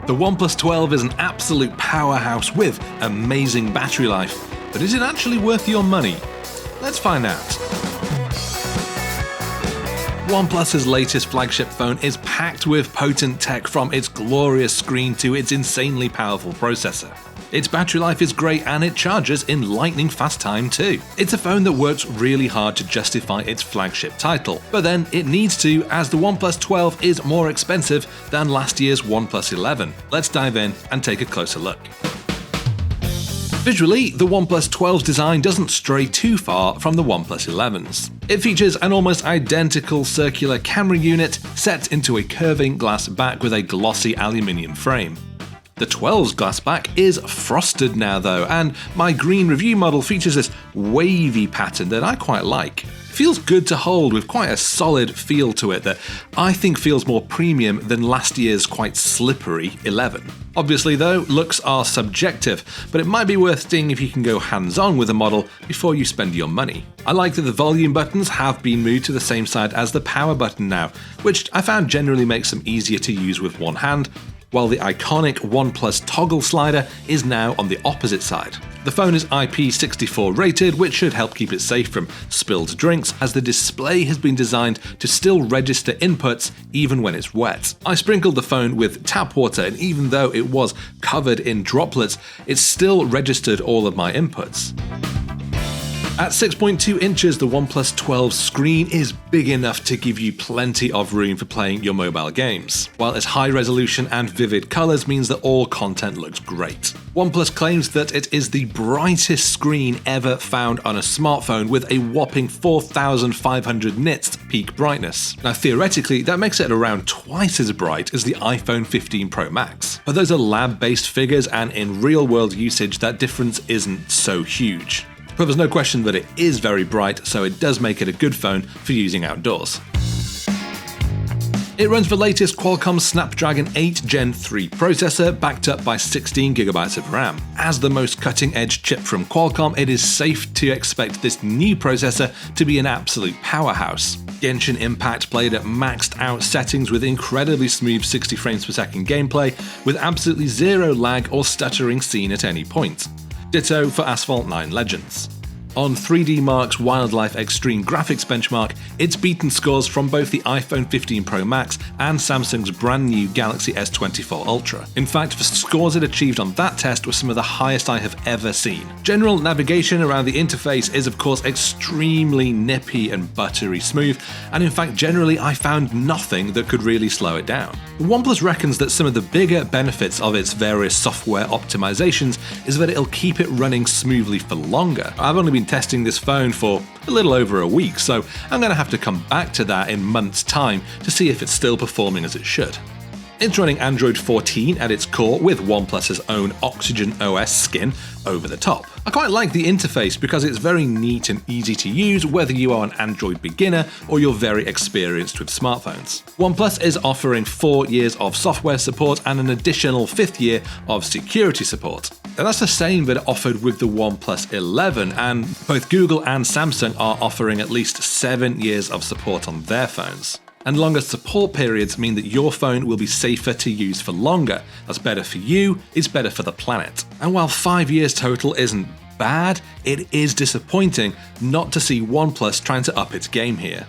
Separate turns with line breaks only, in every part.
The OnePlus 12 is an absolute powerhouse with amazing battery life, but is it actually worth your money? Let's find out. OnePlus's latest flagship phone is packed with potent tech, from its glorious screen to its insanely powerful processor. Its battery life is great and it charges in lightning fast time too. It's a phone that works really hard to justify its flagship title, but then it needs to, as the OnePlus 12 is more expensive than last year's OnePlus 11. Let's dive in and take a closer look. Visually, the OnePlus 12's design doesn't stray too far from the OnePlus 11's. It features an almost identical circular camera unit set into a curving glass back with a glossy aluminium frame. The 12's glass back is frosted now though, and my green review model features this wavy pattern that I quite like. It feels good to hold with quite a solid feel to it that I think feels more premium than last year's quite slippery 11. Obviously though, looks are subjective, but it might be worth seeing if you can go hands-on with a model before you spend your money. I like that the volume buttons have been moved to the same side as the power button now, which I found generally makes them easier to use with one hand, while the iconic OnePlus toggle slider is now on the opposite side. The phone is IP64 rated, which should help keep it safe from spilled drinks, as the display has been designed to still register inputs even when it's wet. I sprinkled the phone with tap water, and even though it was covered in droplets, it still registered all of my inputs. At 6.2 inches, the OnePlus 12 screen is big enough to give you plenty of room for playing your mobile games, while its high resolution and vivid colors means that all content looks great. OnePlus claims that it is the brightest screen ever found on a smartphone, with a whopping 4,500 nits peak brightness. Now theoretically, that makes it around twice as bright as the iPhone 15 Pro Max, but those are lab-based figures, and in real-world usage that difference isn't so huge. But there's no question that it is very bright, so it does make it a good phone for using outdoors. It runs the latest Qualcomm Snapdragon 8 Gen 3 processor, backed up by 16GB of RAM. As the most cutting-edge chip from Qualcomm, it is safe to expect this new processor to be an absolute powerhouse. Genshin Impact played at maxed out settings with incredibly smooth 60 frames per second gameplay, with absolutely zero lag or stuttering seen at any point. Ditto for Asphalt 9 Legends. On 3D Mark's Wildlife Extreme Graphics benchmark, it's beaten scores from both the iPhone 15 Pro Max and Samsung's brand new Galaxy S24 Ultra. In fact, the scores it achieved on that test were some of the highest I have ever seen. General navigation around the interface is of course extremely nippy and buttery smooth, and in fact generally I found nothing that could really slow it down. OnePlus reckons that some of the bigger benefits of its various software optimizations is that it'll keep it running smoothly for longer. I've only been testing this phone for a little over a week, so I'm going to have to come back to that in months' time to see if it's still performing as it should. It's running Android 14 at its core, with OnePlus's own Oxygen OS skin over the top. I quite like the interface because it's very neat and easy to use, whether you are an Android beginner or you're very experienced with smartphones. OnePlus is offering 4 years of software support and an additional 5th year of security support. And that's the same that it offered with the OnePlus 11, and both Google and Samsung are offering at least 7 years of support on their phones. And longer support periods mean that your phone will be safer to use for longer. That's better for you, it's better for the planet. And while 5 years total isn't bad, it is disappointing not to see OnePlus trying to up its game here.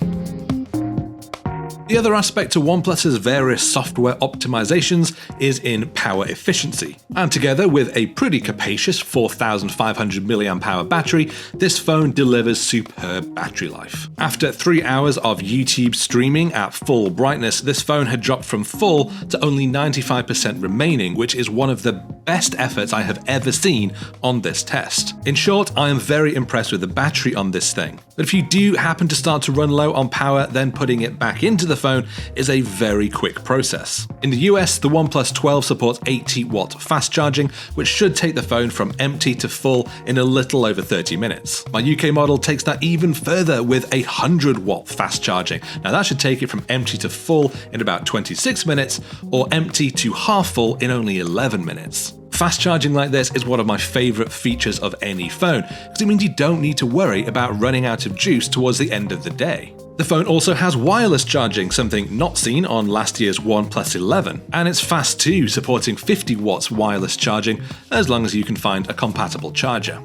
The other aspect to OnePlus's various software optimizations is in power efficiency. And together with a pretty capacious 4,500 mAh battery, this phone delivers superb battery life. After 3 hours of YouTube streaming at full brightness, this phone had dropped from full to only 95% remaining, which is one of the best efforts I have ever seen on this test. In short, I am very impressed with the battery on this thing. But if you do happen to start to run low on power, then putting it back into the phone is a very quick process. In the US, the OnePlus 12 supports 80-watt fast charging, which should take the phone from empty to full in a little over 30 minutes. My UK model takes that even further with 100-watt fast charging. Now that should take it from empty to full in about 26 minutes, or empty to half full in only 11 minutes. Fast charging like this is one of my favourite features of any phone, because it means you don't need to worry about running out of juice towards the end of the day. The phone also has wireless charging, something not seen on last year's OnePlus 11, and it's fast too, supporting 50 watts wireless charging as long as you can find a compatible charger.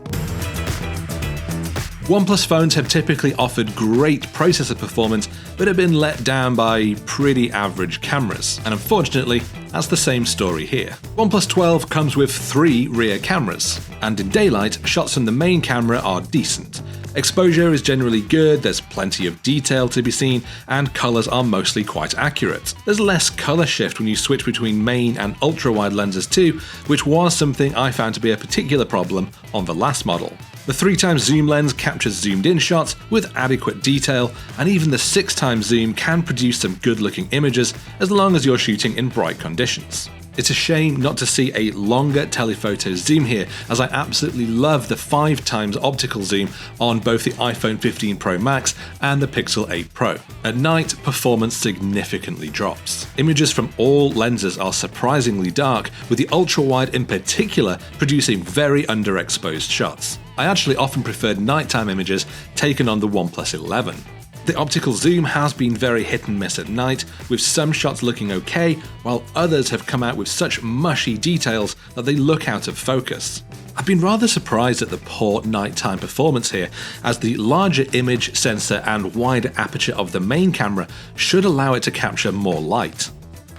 OnePlus phones have typically offered great processor performance, but have been let down by pretty average cameras, and unfortunately, that's the same story here. OnePlus 12 comes with 3 rear cameras, and in daylight, shots from the main camera are decent. Exposure is generally good, there's plenty of detail to be seen, and colours are mostly quite accurate. There's less colour shift when you switch between main and ultra-wide lenses too, which was something I found to be a particular problem on the last model. The 3x zoom lens captures zoomed-in shots with adequate detail, and even the 6x zoom can produce some good-looking images as long as you're shooting in bright conditions. It's a shame not to see a longer telephoto zoom here, as I absolutely love the 5x optical zoom on both the iPhone 15 Pro Max and the Pixel 8 Pro. At night, performance significantly drops. Images from all lenses are surprisingly dark, with the ultra-wide in particular producing very underexposed shots. I actually often preferred nighttime images taken on the OnePlus 11. The optical zoom has been very hit and miss at night, with some shots looking okay, while others have come out with such mushy details that they look out of focus. I've been rather surprised at the poor nighttime performance here, as the larger image sensor and wider aperture of the main camera should allow it to capture more light.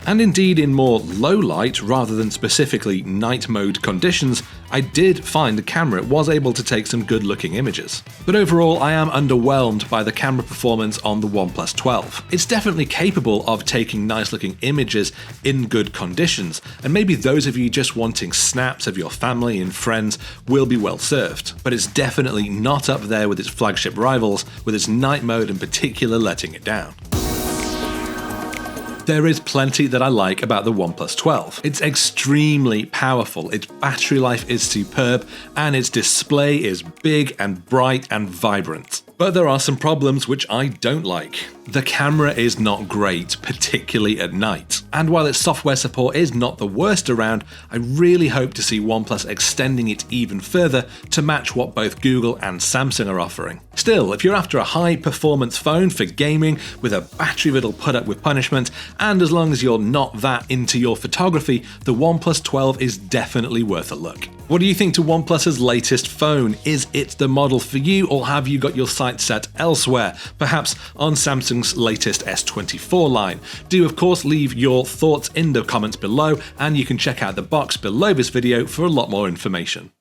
And indeed, in more low light rather than specifically night mode conditions, I did find the camera was able to take some good looking images. But overall, I am underwhelmed by the camera performance on the OnePlus 12. It's definitely capable of taking nice looking images in good conditions, and maybe those of you just wanting snaps of your family and friends will be well served. But it's definitely not up there with its flagship rivals, with its night mode in particular letting it down. There is plenty that I like about the OnePlus 12. It's extremely powerful, its battery life is superb, and its display is big and bright and vibrant. But there are some problems which I don't like. The camera is not great, particularly at night. And while its software support is not the worst around, I really hope to see OnePlus extending it even further to match what both Google and Samsung are offering. Still, if you're after a high-performance phone for gaming with a battery that'll put up with punishment, and as long as you're not that into your photography, the OnePlus 12 is definitely worth a look. What do you think to OnePlus's latest phone? Is it the model for you, or have you got your sights set elsewhere, perhaps on Samsung's latest S24 line? Do of course leave your thoughts in the comments below, and you can check out the box below this video for a lot more information.